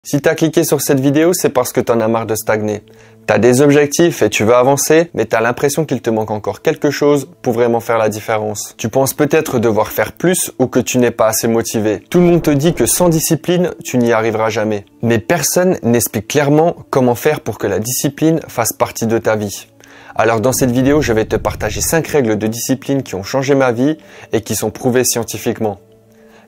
Si t'as cliqué sur cette vidéo, c'est parce que t'en as marre de stagner. T'as des objectifs et tu veux avancer, mais t'as l'impression qu'il te manque encore quelque chose pour vraiment faire la différence. Tu penses peut-être devoir faire plus ou que tu n'es pas assez motivé. Tout le monde te dit que sans discipline, tu n'y arriveras jamais. Mais personne n'explique clairement comment faire pour que la discipline fasse partie de ta vie. Alors dans cette vidéo, je vais te partager 5 règles de discipline qui ont changé ma vie et qui sont prouvées scientifiquement.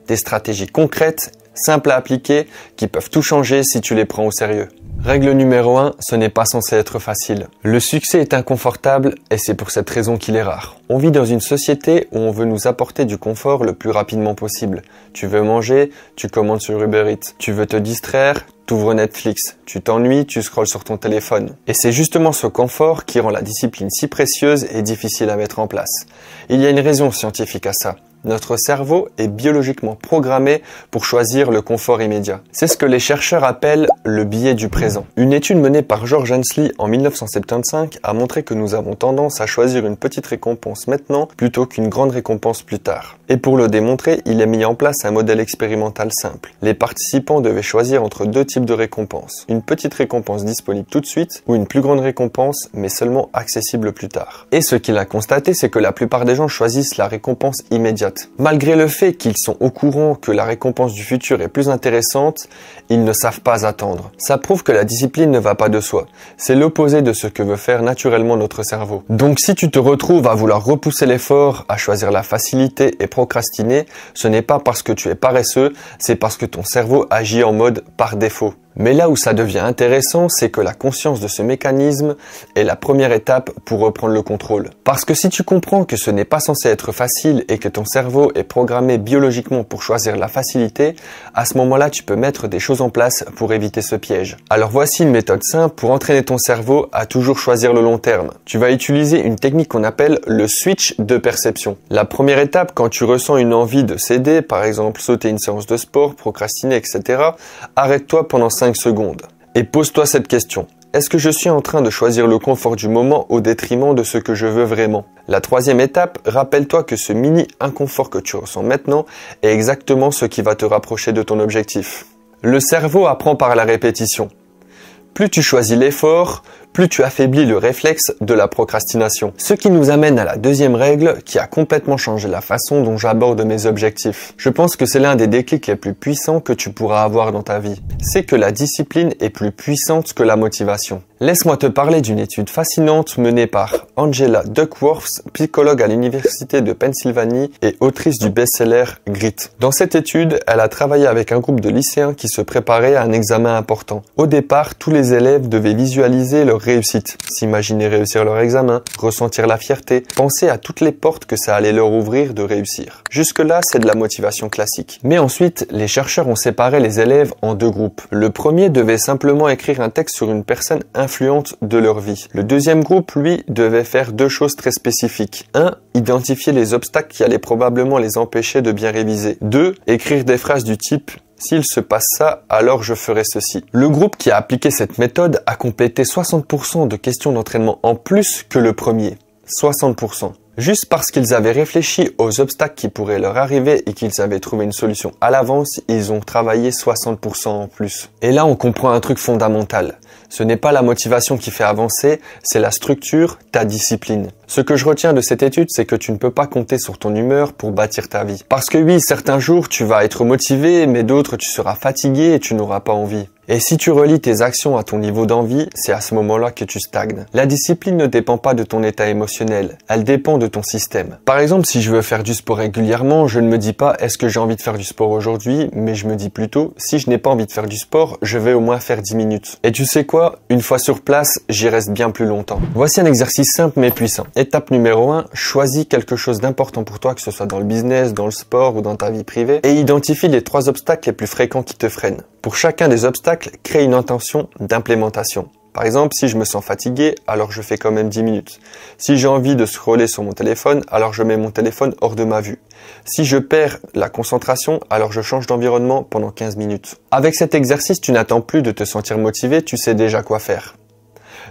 Des stratégies concrètes, simples à appliquer, qui peuvent tout changer si tu les prends au sérieux. Règle numéro 1, ce n'est pas censé être facile. Le succès est inconfortable et c'est pour cette raison qu'il est rare. On vit dans une société où on veut nous apporter du confort le plus rapidement possible. Tu veux manger, tu commandes sur Uber Eats. Tu veux te distraire, t'ouvres Netflix. Tu t'ennuies, tu scrolles sur ton téléphone. Et c'est justement ce confort qui rend la discipline si précieuse et difficile à mettre en place. Il y a une raison scientifique à ça. Notre cerveau est biologiquement programmé pour choisir le confort immédiat. C'est ce que les chercheurs appellent le biais du présent. Une étude menée par George Hensley en 1975 a montré que nous avons tendance à choisir une petite récompense maintenant plutôt qu'une grande récompense plus tard. Et pour le démontrer, il a mis en place un modèle expérimental simple. Les participants devaient choisir entre deux types de récompenses. Une petite récompense disponible tout de suite ou une plus grande récompense mais seulement accessible plus tard. Et ce qu'il a constaté, c'est que la plupart des gens choisissent la récompense immédiate. Malgré le fait qu'ils sont au courant que la récompense du futur est plus intéressante, ils ne savent pas attendre. Ça prouve que la discipline ne va pas de soi. C'est l'opposé de ce que veut faire naturellement notre cerveau. Donc si tu te retrouves à vouloir repousser l'effort, à choisir la facilité et procrastiner, ce n'est pas parce que tu es paresseux, c'est parce que ton cerveau agit en mode par défaut. Mais là où ça devient intéressant, c'est que la conscience de ce mécanisme est la première étape pour reprendre le contrôle. Parce que si tu comprends que ce n'est pas censé être facile et que ton cerveau est programmé biologiquement pour choisir la facilité, à ce moment-là, tu peux mettre des choses en place pour éviter ce piège. Alors voici une méthode simple pour entraîner ton cerveau à toujours choisir le long terme. Tu vas utiliser une technique qu'on appelle le switch de perception. La première étape, quand tu ressens une envie de céder, par exemple sauter une séance de sport, procrastiner, etc., arrête-toi pendant 5 secondes et pose-toi cette question. Est-ce que je suis en train de choisir le confort du moment au détriment de ce que je veux vraiment? La troisième étape, rappelle-toi que ce mini inconfort que tu ressens maintenant est exactement ce qui va te rapprocher de ton objectif. Le cerveau apprend par la répétition. Plus tu choisis l'effort, plus tu affaiblis le réflexe de la procrastination. Ce qui nous amène à la deuxième règle qui a complètement changé la façon dont j'aborde mes objectifs. Je pense que c'est l'un des déclics les plus puissants que tu pourras avoir dans ta vie. C'est que la discipline est plus puissante que la motivation. Laisse-moi te parler d'une étude fascinante menée par Angela Duckworth, psychologue à l'université de Pennsylvanie et autrice du best-seller Grit. Dans cette étude, elle a travaillé avec un groupe de lycéens qui se préparaient à un examen important. Au départ, tous les élèves devaient visualiser leur réussite, s'imaginer réussir leur examen, ressentir la fierté, penser à toutes les portes que ça allait leur ouvrir de réussir. Jusque-là, c'est de la motivation classique. Mais ensuite, les chercheurs ont séparé les élèves en deux groupes. Le premier devait simplement écrire un texte sur une personne influente de leur vie. Le deuxième groupe, lui, devait faire deux choses très spécifiques. 1. Identifier les obstacles qui allaient probablement les empêcher de bien réviser. 2. Écrire des phrases du type « S'il se passe ça, alors je ferai ceci ». Le groupe qui a appliqué cette méthode a complété 60% de questions d'entraînement en plus que le premier. 60%. Juste parce qu'ils avaient réfléchi aux obstacles qui pourraient leur arriver et qu'ils avaient trouvé une solution à l'avance, ils ont travaillé 60% en plus. Et là, on comprend un truc fondamental. Ce n'est pas la motivation qui fait avancer, c'est la structure, ta discipline. Ce que je retiens de cette étude, c'est que tu ne peux pas compter sur ton humeur pour bâtir ta vie. Parce que oui, certains jours, tu vas être motivé, mais d'autres, tu seras fatigué et tu n'auras pas envie. Et si tu relis tes actions à ton niveau d'envie, c'est à ce moment-là que tu stagnes. La discipline ne dépend pas de ton état émotionnel, elle dépend de ton système. Par exemple, si je veux faire du sport régulièrement, je ne me dis pas est-ce que j'ai envie de faire du sport aujourd'hui, mais je me dis plutôt si je n'ai pas envie de faire du sport, je vais au moins faire 10 minutes. Et tu sais quoi? Une fois sur place, j'y reste bien plus longtemps. Voici un exercice simple mais puissant. Étape numéro 1, choisis quelque chose d'important pour toi, que ce soit dans le business, dans le sport ou dans ta vie privée, et identifie les 3 obstacles les plus fréquents qui te freinent. Pour chacun des obstacles, crée une intention d'implémentation. Par exemple, si je me sens fatigué, alors je fais quand même 10 minutes. Si j'ai envie de scroller sur mon téléphone, alors je mets mon téléphone hors de ma vue. Si je perds la concentration, alors je change d'environnement pendant 15 minutes. Avec cet exercice, tu n'attends plus de te sentir motivé, tu sais déjà quoi faire.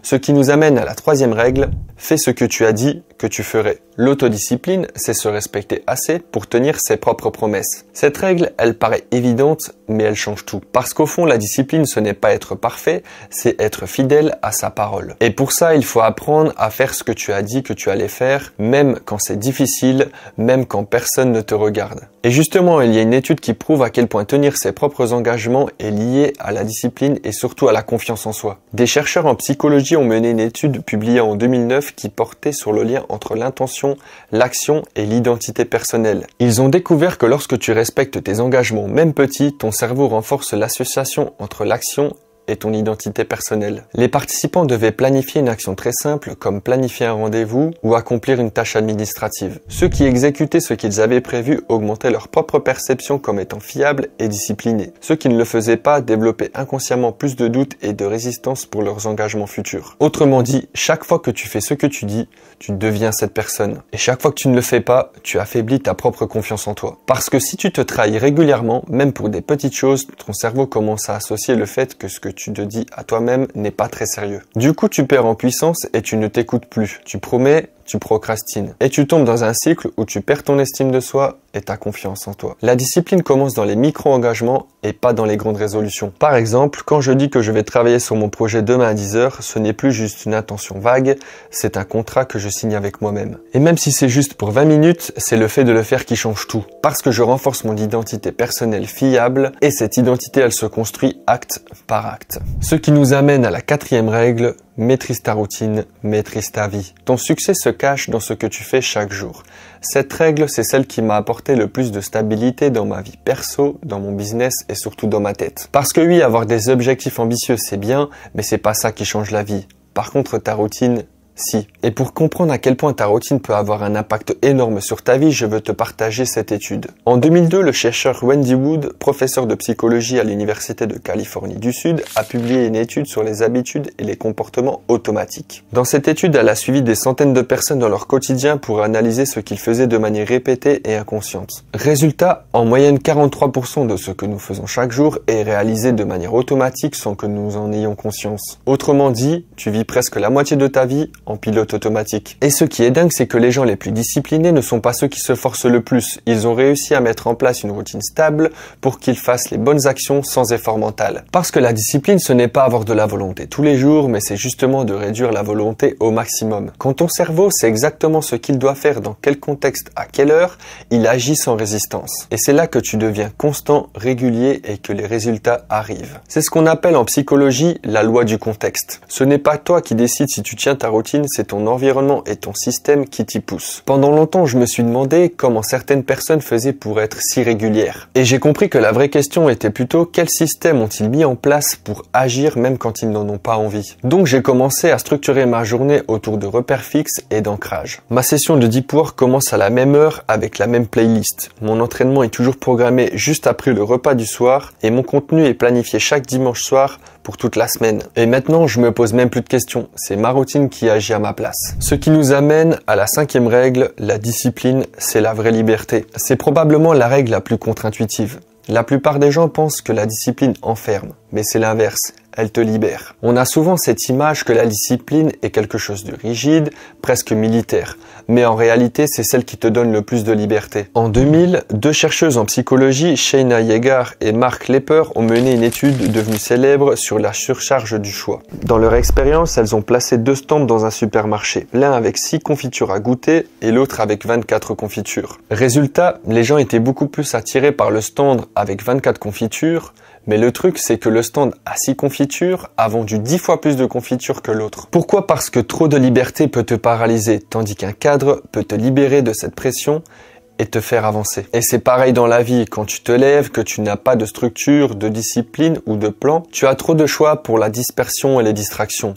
Ce qui nous amène à la troisième règle, fais ce que tu as dit que tu ferais. L'autodiscipline, c'est se respecter assez pour tenir ses propres promesses. Cette règle, elle paraît évidente, mais elle change tout. Parce qu'au fond, la discipline, ce n'est pas être parfait, c'est être fidèle à sa parole. Et pour ça, il faut apprendre à faire ce que tu as dit que tu allais faire, même quand c'est difficile, même quand personne ne te regarde. Et justement, il y a une étude qui prouve à quel point tenir ses propres engagements est lié à la discipline et surtout à la confiance en soi. Des chercheurs en psychologie ont mené une étude publiée en 2009 qui portait sur le lien entre l'intention, l'action et l'identité personnelle. Ils ont découvert que lorsque tu respectes tes engagements, même petits, ton cerveau renforce l'association entre l'action et ton identité personnelle. Les participants devaient planifier une action très simple comme planifier un rendez-vous ou accomplir une tâche administrative. Ceux qui exécutaient ce qu'ils avaient prévu augmentaient leur propre perception comme étant fiables et disciplinés. Ceux qui ne le faisaient pas développaient inconsciemment plus de doutes et de résistance pour leurs engagements futurs. Autrement dit, chaque fois que tu fais ce que tu dis, tu deviens cette personne. Et chaque fois que tu ne le fais pas, tu affaiblis ta propre confiance en toi. Parce que si tu te trahis régulièrement, même pour des petites choses, ton cerveau commence à associer le fait que ce que tu te dis à toi-même n'est pas très sérieux. Du coup, tu perds en puissance et tu ne t'écoutes plus. Tu promets, tu procrastines. Et tu tombes dans un cycle où tu perds ton estime de soi et ta confiance en toi. La discipline commence dans les micro-engagements et pas dans les grandes résolutions. Par exemple, quand je dis que je vais travailler sur mon projet demain à 10 h, ce n'est plus juste une intention vague, c'est un contrat que je signe avec moi-même. Et même si c'est juste pour 20 minutes, c'est le fait de le faire qui change tout. Parce que je renforce mon identité personnelle fiable et cette identité, elle se construit acte par acte. Ce qui nous amène à la quatrième règle, maîtrise ta routine, maîtrise ta vie. Ton succès se cache dans ce que tu fais chaque jour. Cette règle, c'est celle qui m'a apporté le plus de stabilité dans ma vie perso, dans mon business et surtout dans ma tête. Parce que oui, avoir des objectifs ambitieux, c'est bien, mais c'est pas ça qui change la vie. Par contre, ta routine, si. Et pour comprendre à quel point ta routine peut avoir un impact énorme sur ta vie, je veux te partager cette étude. En 2002, le chercheur Wendy Wood, professeur de psychologie à l'Université de Californie du Sud, a publié une étude sur les habitudes et les comportements automatiques. Dans cette étude, elle a suivi des centaines de personnes dans leur quotidien pour analyser ce qu'ils faisaient de manière répétée et inconsciente. Résultat, en moyenne 43% de ce que nous faisons chaque jour est réalisé de manière automatique sans que nous en ayons conscience. Autrement dit, tu vis presque la moitié de ta vie en pilote automatique. Et ce qui est dingue, c'est que les gens les plus disciplinés ne sont pas ceux qui se forcent le plus. Ils ont réussi à mettre en place une routine stable pour qu'ils fassent les bonnes actions sans effort mental. Parce que la discipline, ce n'est pas avoir de la volonté tous les jours, mais c'est justement de réduire la volonté au maximum. Quand ton cerveau sait exactement ce qu'il doit faire, dans quel contexte, à quelle heure, il agit sans résistance. Et c'est là que tu deviens constant, régulier et que les résultats arrivent. C'est ce qu'on appelle en psychologie la loi du contexte. Ce n'est pas toi qui décides si tu tiens ta routine, c'est ton environnement et ton système qui t'y poussent. Pendant longtemps, je me suis demandé comment certaines personnes faisaient pour être si régulières. Et j'ai compris que la vraie question était plutôt quel système ont-ils mis en place pour agir même quand ils n'en ont pas envie. Donc j'ai commencé à structurer ma journée autour de repères fixes et d'ancrage. Ma session de Deep Work commence à la même heure avec la même playlist. Mon entraînement est toujours programmé juste après le repas du soir et mon contenu est planifié chaque dimanche soir pour toute la semaine. Et maintenant, je me pose même plus de questions. C'est ma routine qui agit à ma place. Ce qui nous amène à la cinquième règle, la discipline, c'est la vraie liberté. C'est probablement la règle la plus contre-intuitive. La plupart des gens pensent que la discipline enferme, mais c'est l'inverse. Elle te libère. On a souvent cette image que la discipline est quelque chose de rigide, presque militaire. Mais en réalité, c'est celle qui te donne le plus de liberté. En 2000, deux chercheuses en psychologie, Shayna Yeager et Mark Lepper, ont mené une étude devenue célèbre sur la surcharge du choix. Dans leur expérience, elles ont placé deux stands dans un supermarché. L'un avec 6 confitures à goûter et l'autre avec 24 confitures. Résultat, les gens étaient beaucoup plus attirés par le stand avec 24 confitures, mais le truc, c'est que le stand à 6 confitures a vendu 10 fois plus de confitures que l'autre. Pourquoi? Parce que trop de liberté peut te paralyser, tandis qu'un cadre peut te libérer de cette pression et te faire avancer. Et c'est pareil dans la vie, quand tu te lèves, que tu n'as pas de structure, de discipline ou de plan, tu as trop de choix pour la dispersion et les distractions.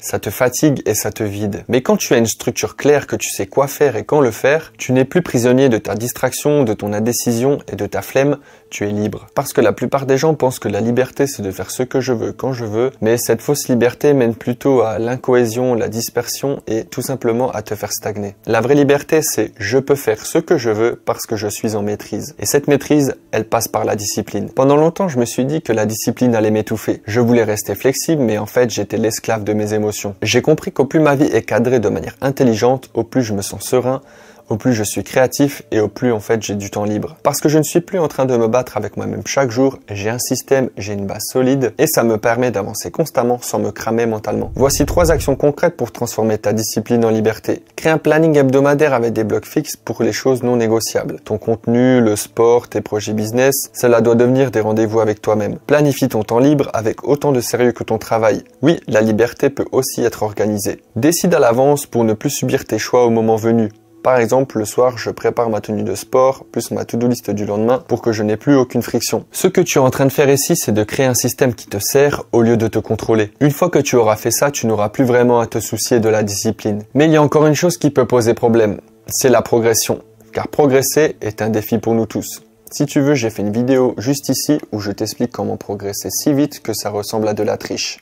Ça te fatigue et ça te vide. Mais quand tu as une structure claire, que tu sais quoi faire et quand le faire, tu n'es plus prisonnier de ta distraction, de ton indécision et de ta flemme, tu es libre. Parce que la plupart des gens pensent que la liberté c'est de faire ce que je veux quand je veux, mais cette fausse liberté mène plutôt à l'incohésion, la dispersion et tout simplement à te faire stagner. La vraie liberté c'est je peux faire ce que je veux parce que je suis en maîtrise. Et cette maîtrise, elle passe par la discipline. Pendant longtemps, je me suis dit que la discipline allait m'étouffer. Je voulais rester flexible, mais en fait j'étais l'esclave de mes émotions. émotions. J'ai compris qu'au plus ma vie est cadrée de manière intelligente, au plus je me sens serein, au plus je suis créatif et au plus en fait j'ai du temps libre. Parce que je ne suis plus en train de me battre avec moi-même chaque jour, j'ai un système, j'ai une base solide et ça me permet d'avancer constamment sans me cramer mentalement. Voici 3 actions concrètes pour transformer ta discipline en liberté. Crée un planning hebdomadaire avec des blocs fixes pour les choses non négociables. Ton contenu, le sport, tes projets business, cela doit devenir des rendez-vous avec toi-même. Planifie ton temps libre avec autant de sérieux que ton travail. Oui, la liberté peut aussi être organisée. Décide à l'avance pour ne plus subir tes choix au moment venu. Par exemple, le soir, je prépare ma tenue de sport, plus ma to-do list du lendemain pour que je n'ai plus aucune friction. Ce que tu es en train de faire ici, c'est de créer un système qui te sert au lieu de te contrôler. Une fois que tu auras fait ça, tu n'auras plus vraiment à te soucier de la discipline. Mais il y a encore une chose qui peut poser problème, c'est la progression. Car progresser est un défi pour nous tous. Si tu veux, j'ai fait une vidéo juste ici où je t'explique comment progresser si vite que ça ressemble à de la triche.